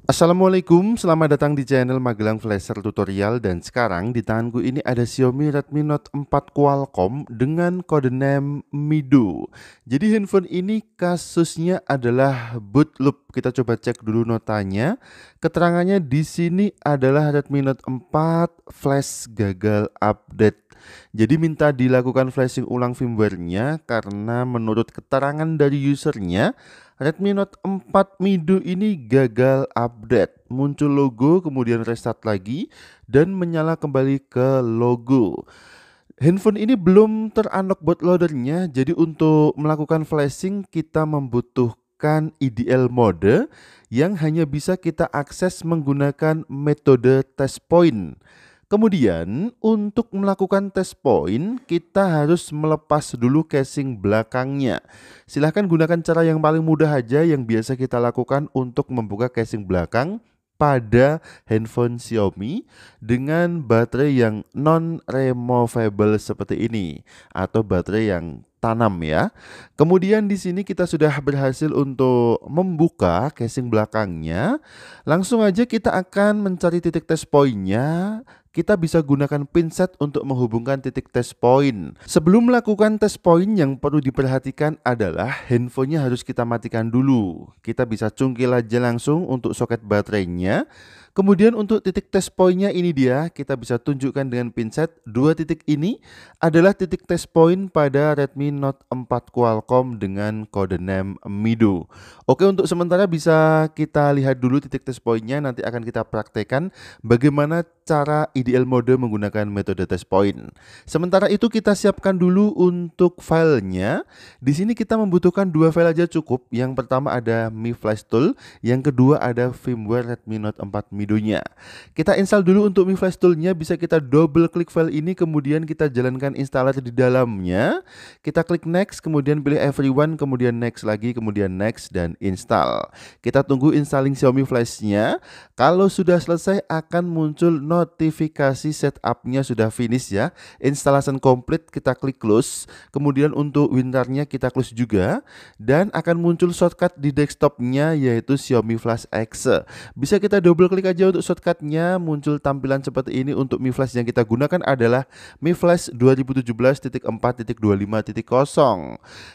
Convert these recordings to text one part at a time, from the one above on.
Assalamualaikum, selamat datang di channel Magelang Flasher Tutorial. Dan sekarang di tanganku ini ada Xiaomi Redmi Note 4 Qualcomm dengan kode name Mido. Jadi handphone ini kasusnya adalah boot loop. Kita coba cek dulu notanya. Keterangannya di sini adalah Redmi Note 4 flash gagal update. Jadi minta dilakukan flashing ulang firmware-nya karena menurut keterangan dari usernya Redmi Note 4 Mido ini gagal update. Muncul logo, kemudian restart lagi dan menyala kembali ke logo. Handphone ini belum ter-unlock bootloadernya, jadi untuk melakukan flashing kita membutuhkan IDL mode yang hanya bisa kita akses menggunakan metode test point. Kemudian untuk melakukan test point kita harus melepas dulu casing belakangnya. Silahkan gunakan cara yang paling mudah aja yang biasa kita lakukan untuk membuka casing belakang pada handphone Xiaomi dengan baterai yang non-removable seperti ini atau baterai yang tanam ya. Kemudian di sini kita sudah berhasil untuk membuka casing belakangnya. Langsung aja kita akan mencari titik test point-nya. Kita bisa gunakan pinset untuk menghubungkan titik test point. Sebelum melakukan test point yang perlu diperhatikan adalah handphonenya harus kita matikan dulu. Kita bisa cungkil aja langsung untuk soket baterainya. Kemudian untuk titik test point-nya ini dia, kita bisa tunjukkan dengan pinset. Dua titik ini adalah titik test point pada Redmi Note 4 Qualcomm dengan kode name Mido. Oke, untuk sementara bisa kita lihat dulu titik test point-nya, nanti akan kita praktekkan bagaimana cara IDL mode menggunakan metode test point. Sementara itu kita siapkan dulu untuk filenya. Di sini kita membutuhkan dua file aja cukup. Yang pertama ada Mi Flash Tool, yang kedua ada firmware Redmi Note 4 Mido-nya. Kita install dulu untuk Mi Flash Tool-nya, bisa kita double klik file ini, kemudian kita jalankan installer di dalamnya. Kita klik next, kemudian pilih everyone, kemudian next lagi, kemudian next dan install. Kita tunggu installing Xiaomi Flash-nya. Kalau sudah selesai akan muncul notifikasi setupnya sudah finish ya. Installation complete, kita klik close. Kemudian untuk WinRAR-nya kita close juga. Dan akan muncul shortcut di desktopnya yaitu Xiaomi Flash X. Bisa kita double klik aja untuk shortcutnya, muncul tampilan seperti ini. Untuk Mi Flash yang kita gunakan adalah Mi Flash 2017.4.25.0.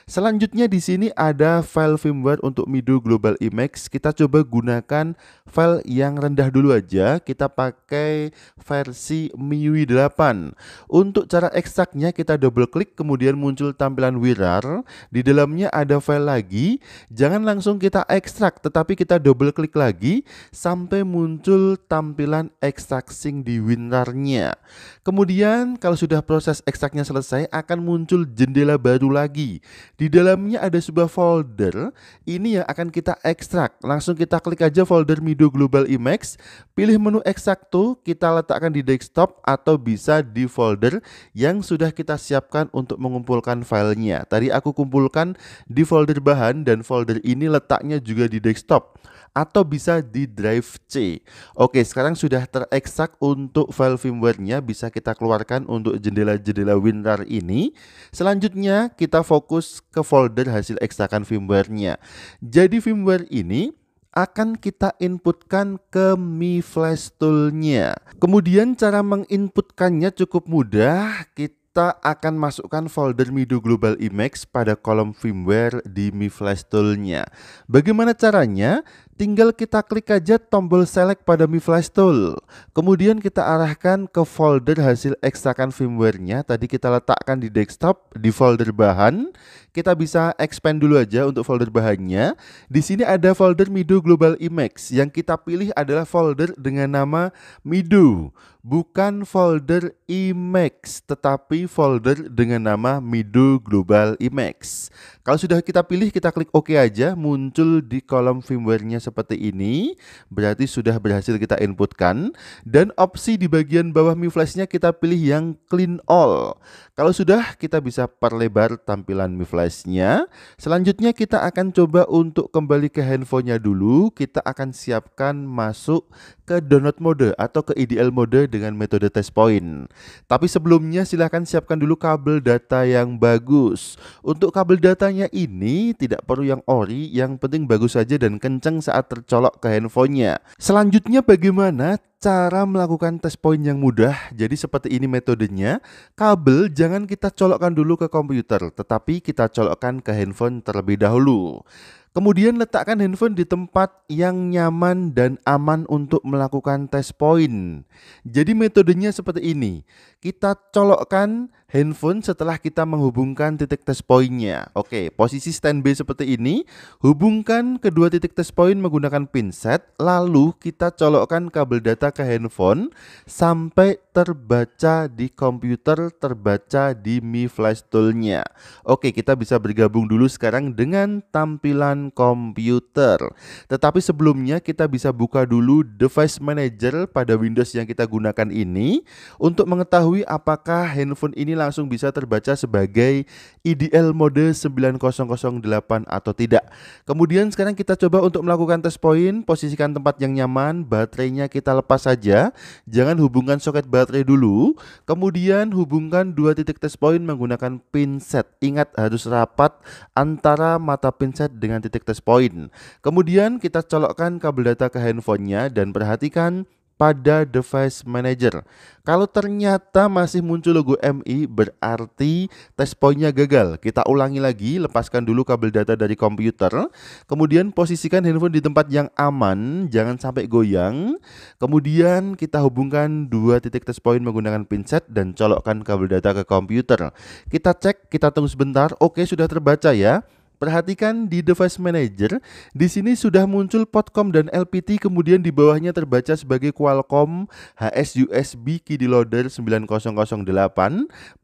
Selanjutnya di sini ada file firmware untuk Mido Global Image. Kita coba gunakan file yang rendah dulu aja. Kita pakai versi MIUI 8. Untuk cara ekstraknya kita double klik, kemudian muncul tampilan WinRAR. Di dalamnya ada file lagi. Jangan langsung kita ekstrak, tetapi kita double klik lagi sampai muncul tampilan extracting di WinRAR-nya. Kemudian kalau sudah proses ekstraknya selesai akan muncul jendela baru lagi. Di dalamnya ada sebuah folder. Ini yang akan kita ekstrak. Langsung kita klik aja folder Mido Global Image. Pilih menu ekstrak tuh, kita letakkan di desktop atau bisa di folder yang sudah kita siapkan untuk mengumpulkan filenya. Tadi aku kumpulkan di folder bahan dan folder ini letaknya juga di desktop atau bisa di drive C. Oke, sekarang sudah terekstrak untuk file firmware-nya, bisa kita keluarkan untuk jendela-jendela WinRAR ini. Selanjutnya kita fokus ke folder hasil ekstrakan firmware-nya. Jadi firmware ini akan kita inputkan ke Mi Flash Tool-nya. Kemudian cara menginputkannya cukup mudah. Kita akan masukkan folder Mido Global Image pada kolom firmware di Mi Flash Tool-nya. Bagaimana caranya? Tinggal kita klik aja tombol select pada Mi Flash Tool. Kemudian kita arahkan ke folder hasil ekstrakan firmware-nya. Tadi kita letakkan di desktop di folder bahan. Kita bisa expand dulu aja untuk folder bahannya. Di sini ada folder Mido Global Image. Yang kita pilih adalah folder dengan nama Mido, bukan folder Image, tetapi folder dengan nama Mido Global Image. Kalau sudah kita pilih, kita klik OK aja, muncul di kolom firmware-nya seperti ini. Berarti sudah berhasil kita inputkan. Dan opsi di bagian bawah Mi Flash-nya kita pilih yang Clean All. Kalau sudah, kita bisa perlebar tampilan Mi Flash-nya. Selanjutnya kita akan coba untuk kembali ke handphonenya dulu. Kita akan siapkan masuk ke download mode atau ke IDL mode dengan metode test point. Tapi sebelumnya silahkan siapkan dulu kabel data yang bagus. Untuk kabel datanya ini tidak perlu yang ori, yang penting bagus saja dan kenceng saat tercolok ke handphonenya. Selanjutnya bagaimana cara melakukan test point yang mudah? Jadi seperti ini metodenya. Kabel jangan kita colokkan dulu ke komputer, tetapi kita colokkan ke handphone terlebih dahulu. Kemudian letakkan handphone di tempat yang nyaman dan aman untuk melakukan test point. Jadi metodenya seperti ini. Kita colokkan handphone setelah kita menghubungkan titik test point-nya. Oke, posisi standby seperti ini. Hubungkan kedua titik test point menggunakan pinset. Lalu kita colokkan kabel data ke handphone sampai terbaca di komputer, terbaca di Mi Flash Tool-nya. Oke, kita bisa bergabung dulu sekarang dengan tampilan komputer. Tetapi sebelumnya kita bisa buka dulu Device Manager pada Windows yang kita gunakan ini untuk mengetahui apakah handphone ini langsung bisa terbaca sebagai IDL mode 9008 atau tidak. Kemudian sekarang kita coba untuk melakukan test point. Posisikan tempat yang nyaman, baterainya kita lepas saja. Jangan hubungkan soket baterai dulu. Kemudian hubungkan dua titik test point menggunakan pinset. Ingat harus rapat antara mata pinset dengan titik test point. Kemudian kita colokkan kabel data ke handphonenya dan perhatikan pada Device Manager. Kalau ternyata masih muncul logo MI, berarti test point-nya gagal. Kita ulangi lagi, lepaskan dulu kabel data dari komputer. Kemudian posisikan handphone di tempat yang aman, jangan sampai goyang. Kemudian kita hubungkan dua titik test point menggunakan pinset dan colokkan kabel data ke komputer. Kita cek, kita tunggu sebentar. Oke, sudah terbaca ya. Perhatikan di Device Manager, di sini sudah muncul Podcom dan LPT, kemudian di bawahnya terbaca sebagai Qualcomm HS USB Key Loader 9008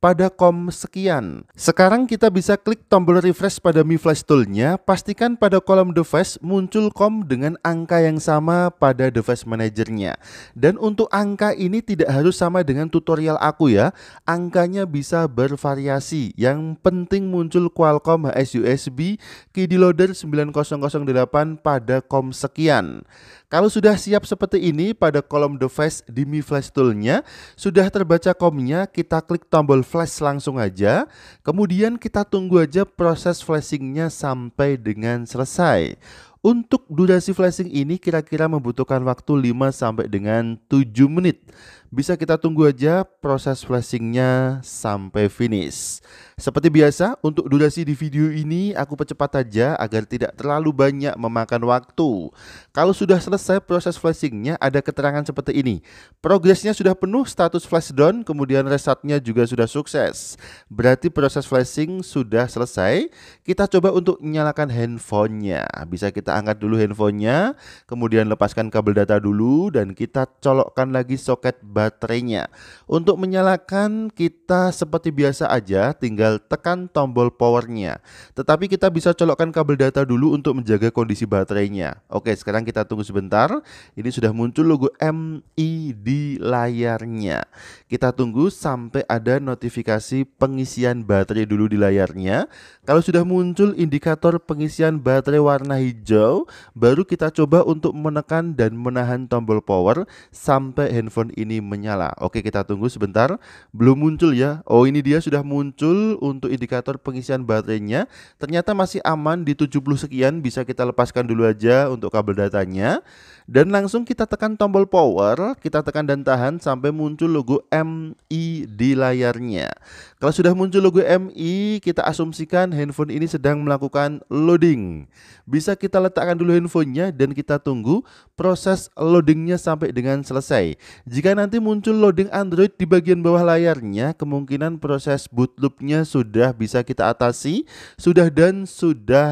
pada COM sekian. Sekarang kita bisa klik tombol refresh pada Mi Flash Tool-nya, pastikan pada kolom device muncul COM dengan angka yang sama pada Device Manager-nya. Dan untuk angka ini tidak harus sama dengan tutorial aku ya, angkanya bisa bervariasi. Yang penting muncul Qualcomm HS USB Key Loader 9008 pada COM sekian. Kalau sudah siap seperti ini pada kolom device di Mi Flash Tool-nya, sudah terbaca COM-nya, kita klik tombol flash langsung aja. Kemudian kita tunggu aja proses flashing-nya sampai dengan selesai. Untuk durasi flashing ini kira-kira membutuhkan waktu 5 sampai dengan 7 menit. Bisa kita tunggu aja proses flashingnya sampai finish. Seperti biasa, untuk durasi di video ini aku percepat aja agar tidak terlalu banyak memakan waktu. Kalau sudah selesai proses flashingnya, ada keterangan seperti ini. Progresnya sudah penuh, status flash down, kemudian restartnya juga sudah sukses. Berarti proses flashing sudah selesai. Kita coba untuk menyalakan handphonenya. Bisa kita angkat dulu handphonenya, kemudian lepaskan kabel data dulu dan kita colokkan lagi soket baterainya. Untuk menyalakan kita seperti biasa aja, tinggal tekan tombol powernya. Tetapi kita bisa colokkan kabel data dulu untuk menjaga kondisi baterainya. Oke, sekarang kita tunggu sebentar. Ini sudah muncul logo MI di layarnya. Kita tunggu sampai ada notifikasi pengisian baterai dulu di layarnya. Kalau sudah muncul indikator pengisian baterai warna hijau, baru kita coba untuk menekan dan menahan tombol power sampai handphone ini menyala. Oke, kita tunggu sebentar. Belum muncul ya. Oh, ini dia sudah muncul untuk indikator pengisian baterainya. Ternyata masih aman di 70 sekian. Bisa kita lepaskan dulu aja untuk kabel datanya. Dan langsung kita tekan tombol power, kita tekan dan tahan sampai muncul logo MI di layarnya. Kalau sudah muncul logo MI, kita asumsikan handphone ini sedang melakukan loading. Bisa kita letakkan dulu handphonenya dan kita tunggu proses loadingnya sampai dengan selesai. Jika nanti muncul loading Android di bagian bawah layarnya, kemungkinan proses boot loop-nya sudah bisa kita atasi, sudah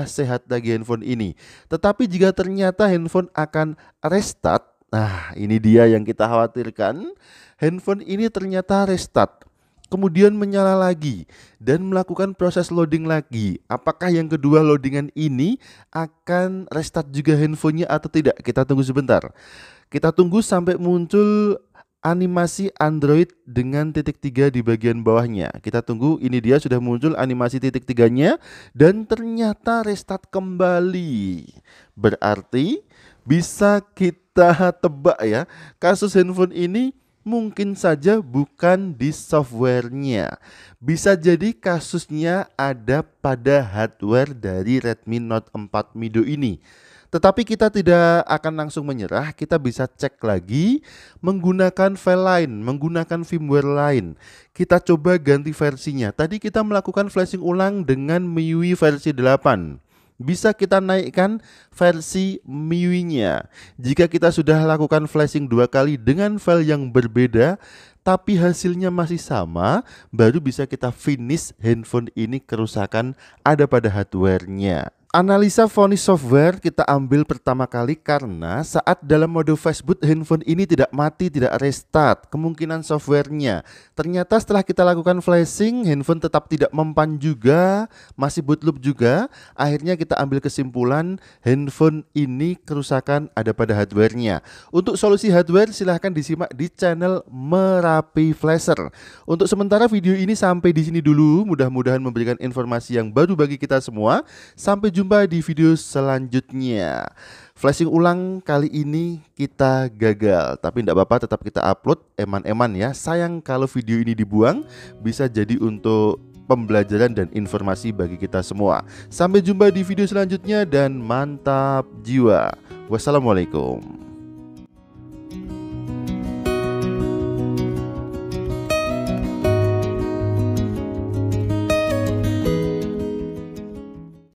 sehat lagi handphone ini. Tetapi jika ternyata handphone akan restart, nah ini dia yang kita khawatirkan. Handphone ini ternyata restart, kemudian menyala lagi dan melakukan proses loading lagi. Apakah yang kedua loadingan ini akan restart juga handphonenya atau tidak? Kita tunggu sebentar. Kita tunggu sampai muncul animasi Android dengan titik 3 di bagian bawahnya. Kita tunggu, ini dia sudah muncul animasi titik 3-nya dan ternyata restart kembali. Berarti Bisa kita tebak ya, kasus handphone ini mungkin saja bukan di softwarenya. Bisa jadi kasusnya ada pada hardware dari Redmi Note 4 Mido ini. Tetapi kita tidak akan langsung menyerah, kita bisa cek lagi menggunakan file lain, menggunakan firmware lain. Kita coba ganti versinya. Tadi kita melakukan flashing ulang dengan MIUI versi 8. Bisa kita naikkan versi MIUI-nya. Jika kita sudah lakukan flashing 2 kali dengan file yang berbeda, tapi hasilnya masih sama, baru bisa kita finish handphone ini kerusakan ada pada hardware-nya. Analisa vonis software kita ambil pertama kali karena saat dalam mode fastboot handphone ini tidak mati, tidak restart, kemungkinan softwarenya. Ternyata setelah kita lakukan flashing, handphone tetap tidak mempan juga, masih boot loop juga. Akhirnya kita ambil kesimpulan handphone ini kerusakan ada pada hardwarenya. Untuk solusi hardware silahkan disimak di channel Merapi Flasher. Untuk sementara video ini sampai di sini dulu. Mudah-mudahan memberikan informasi yang baru bagi kita semua. Sampai jumpa di video selanjutnya. Flashing ulang kali ini kita gagal, tapi tidak apa-apa, tetap kita upload eman-eman ya. Sayang kalau video ini dibuang, bisa jadi untuk pembelajaran dan informasi bagi kita semua. Sampai jumpa di video selanjutnya dan mantap jiwa. Wassalamualaikum.